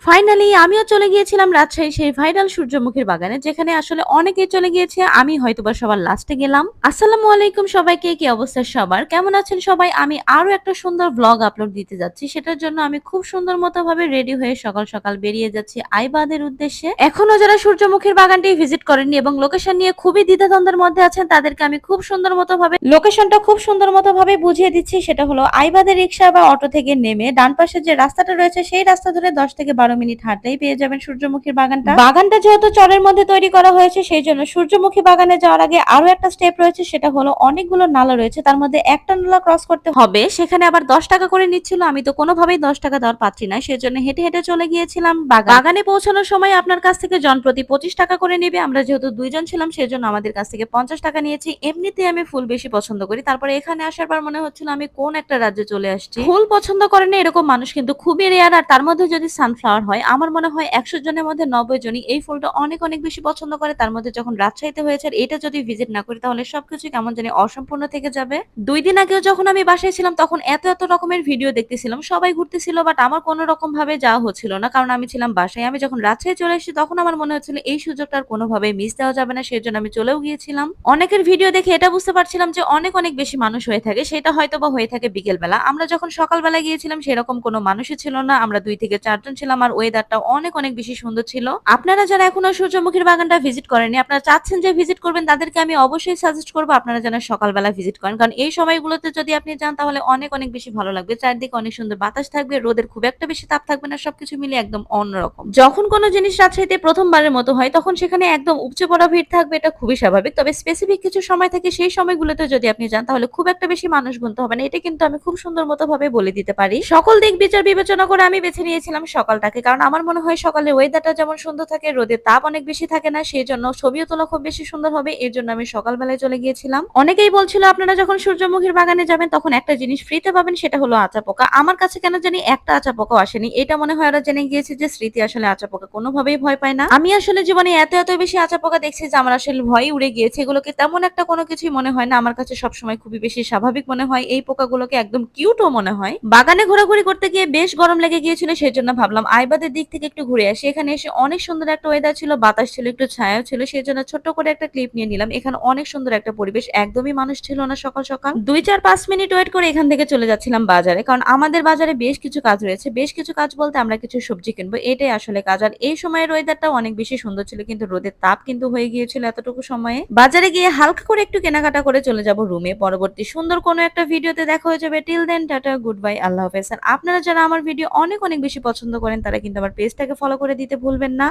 Finally আমিও চলে গিয়েছিলাম রাজশাহী সেই ভাইরাল সূর্যমুখীর বাগানে, যেখানে আসলে অনেকেই চলে গিয়েছে, আমি হয়তোবা সবার লাস্টে গেলাম। আসসালামু আলাইকুম সবাইকে, কি অবস্থা সবার, কেমন আছেন সবাই? আমি আরো একটা সুন্দর ব্লগ আপলোড দিতে যাচ্ছি, সেটার জন্য আমি খুব সুন্দর মতো ভাবে রেডি হয়ে সকাল সকাল বেরিয়ে যাচ্ছি আইবাদের উদ্দেশ্যে। এখনো যারা সূর্যমুখীর বাগানটি ভিজিট করেননি এবং লোকেশন নিয়ে খুবই দ্বিধাদ্বন্দ্বের মধ্যে আছেন, তাদেরকে আমি খুব সুন্দর মতো ভাবে লোকেশনটা খুব সুন্দর মতো ভাবে বুঝিয়ে দিচ্ছি। সেটা হলো আইবাদের রিক্সা বা অটো থেকে নেমে ডান পাশে যে রাস্তাটা রয়েছে সেই রাস্তা ধরে 10 থেকে 12 মিনিট হাঁটলেই পেয়ে যাবেন সূর্যমুখীর বাগানটা। বাগানটা যেহেতু চরের মধ্যে তৈরি করা হয়েছে, সেই জন্য সূর্যমুখী বাগানে যাওয়ার আগে আরো একটা স্টেপ রয়েছে, সেটা হলো অনেকগুলো নালা রয়েছে, তার মধ্যে একটা নালা ক্রস করতে হবে, সেখানে আবার 10 টাকা করে নিচ্ছিল। আমি তো কোনোভাবেই 10 টাকা দেওয়ার পাচ্ছি না, সেজন্য হেঁটে হেঁটে চলে গিয়েছিলাম বাগানে পৌঁছানোর সময় আপনার কাছ থেকে জনপ্রতি 25 টাকা করে নেবে। আমরা যেহেতু দুইজন ছিলাম, সেজন্য আমাদের কাছ থেকে 50 টাকা নিয়েছি। এমনিতেই আমি ফুল বেশি পছন্দ করি, তারপরে এখানে আসার পর মনে হচ্ছিল আমি কোন একটা রাজ্যে চলে আসছি। ফুল পছন্দ করে না এরকম মানুষ কিন্তু খুবই রেয়ার, আর তার মধ্যে যদি সানফ্লাওয়ার হয়, আমার মনে হয় 100 জনের মধ্যে 90 জনই এই ফুলটা অনেক অনেক বেশি পছন্দ করে। তার মধ্যে যখন রাজশাহীতে হয়েছে, আর এটা যদি ভিজিট না করি তাহলে সবকিছু কেমন জানি অসম্পূর্ণ থেকে যাবে। 2 দিন আগেও যখন আমি বাসায় ছিলাম, তখন এত এত রকমের ভিডিও দেখতেছিলাম, সবাই ঘুরতেছিল, বাট আমার কোনো রকম ভাবে যাওয়া হচ্ছিল না, কারণ আমি ছিলাম বাসায়। আমি যখন রাজশাহী চলে এসেছি, তখন আমার মনে হচ্ছিল এই সুযোগটা আর কোনোভাবে মিস দেওয়া যাবে না, সেজন্য আমি চলেও গিয়েছিলাম। অনেকের ভিডিও দেখে এটা বুঝতে পারছিলাম যে অনেক অনেক বেশি মানুষ হয়ে থাকে, সেটা হয়তো বা হয়ে থাকে বিকেল বেলা। আমরা যখন সকালবেলা গিয়েছিলাম, সেরকম কোনো মানুষই ছিল না, আমরা 2 থেকে 4 জন ছিলাম, আর ওয়েদারটা অনেক অনেক বেশি সুন্দর ছিল। আপনারা যারা এখনো সূর্যমুখীর বাগানটা ভিজিট করেনি, আপনারা চাচ্ছেন যে ভিজিট করবেন, তাদেরকে আমি অবশ্যই সাজেস্ট করবো আপনারা যেন সকালবেলা ভিজিট করেন, কারণ এই সময়গুলোতে যদি আপনি যান তাহলে অনেক অনেক বেশি ভালো লাগবে। চারদিকে অনেক সুন্দর বাতাস থাকবে, রোদের খুব একটা বেশি তাপ থাকবে না, সবকিছু মিলে একদম অন্যরকম। যখন কোনো জিনিস রাজশাহীতে প্রথমবারের মতো হয়, তখন সেখানে একদম উপচে পড়া ভিড় থাকবে, এটা খুবই স্বাভাবিক। তবে স্পেসিফিক কিছু সময় থাকে, সেই সময়গুলোতে যদি আপনি যান তাহলে খুব একটা বেশি মানুষ গুনতে হবে না, এটা কিন্তু আমি খুব সুন্দর মতো ভাবে বলে দিতে পারি। সকল দিক বিচার বিবেচনা করে আমি বেছে নিয়েছিলাম সকালটাকে, কারণ আমার মনে হয় সকালে ওয়েদারটা যেমন সুন্দর থাকে, রোদের তাপ অনেক বেশি থাকে না, সেই জন্য ছবিও তোলা খুব বেশি সুন্দর হবে। এর জন্য আমি সকালবেলায় চলে গিয়েছিলাম। অনেকেই বলছিল আপনারা যখন সূর্যমুখীর বাগানে যাবেন তখন একটা জিনিস ফ্রিতে পাবেন, সেটা হলো আচা পোকা। আমার কাছে কেন জানি একটা আচা পোকাও আসেনি। এটা মনে হয় ওরা জেনে গিয়েছে যে স্মৃতি আসলে আচা পোকা কোনোভাবেই ভয় পায় না। আমি আসলে জীবনে এত এত বেশি আচা পোকা দেখছি যে আমার আসলে ভয় উড়ে গিয়েছে। এগুলোকে তেমন একটা কোনো কিছুই মনে হয় না, আমার কাছে সবসময় খুবই বেশি স্বাভাবিক মনে হয়। এই পোকাগুলোকে একদম কিউটও মনে হয়। বাগানে ঘোরাঘুরি করতে গিয়ে বেশ গরম লেগে গিয়েছিল, সেই জন্য ভাবলাম আইবাদের দিক থেকে একটু ঘুরে আসি। এখানে এসে অনেক সুন্দর একটা ওয়েদার ছিল, বাতাস ছিল, একটু ছায়াও ছিল, সেই জন্য ছোট্ট করে একটা ক্লিপ নিয়ে নিলাম। এখানে অনেক সুন্দর একটা পরিবেশ, একদমই মানুষ ছিল না সকাল সকাল। 2-4-5 মিনিট ওয়েট করে এখান থেকে চলে যাচ্ছিলাম বাজারে, কারণ আমাদের বাজারে বেশ কিছু কাজ রয়েছে। বেশ কিছু কাজ বলতে আমরা কিছু সবজি কিনবো, এটাই আসলে কাজ। আর এই সময়ের ওয়েদারটাও অনেক বেশি সুন্দর ছিল, কিন্তু রোদের তাপ কিন্তু হয়ে গিয়েছিল এতটুকু সময়ে। বাজারে গিয়ে হালকা করে একটু কেনাকাটা করে চলে যাব রুমে। পরবর্তী সুন্দর কোনো একটা ভিডিওতে দেখা হয়ে যাবে। Till then tata, good bye, আল্লাহ হাফেজ। আর আপনারা যারা আমার ভিডিও অনেক অনেক বেশি পছন্দ করেন, তারা কিন্তু আমার পেজটাকে ফলো করে দিতে ভুলবেন না।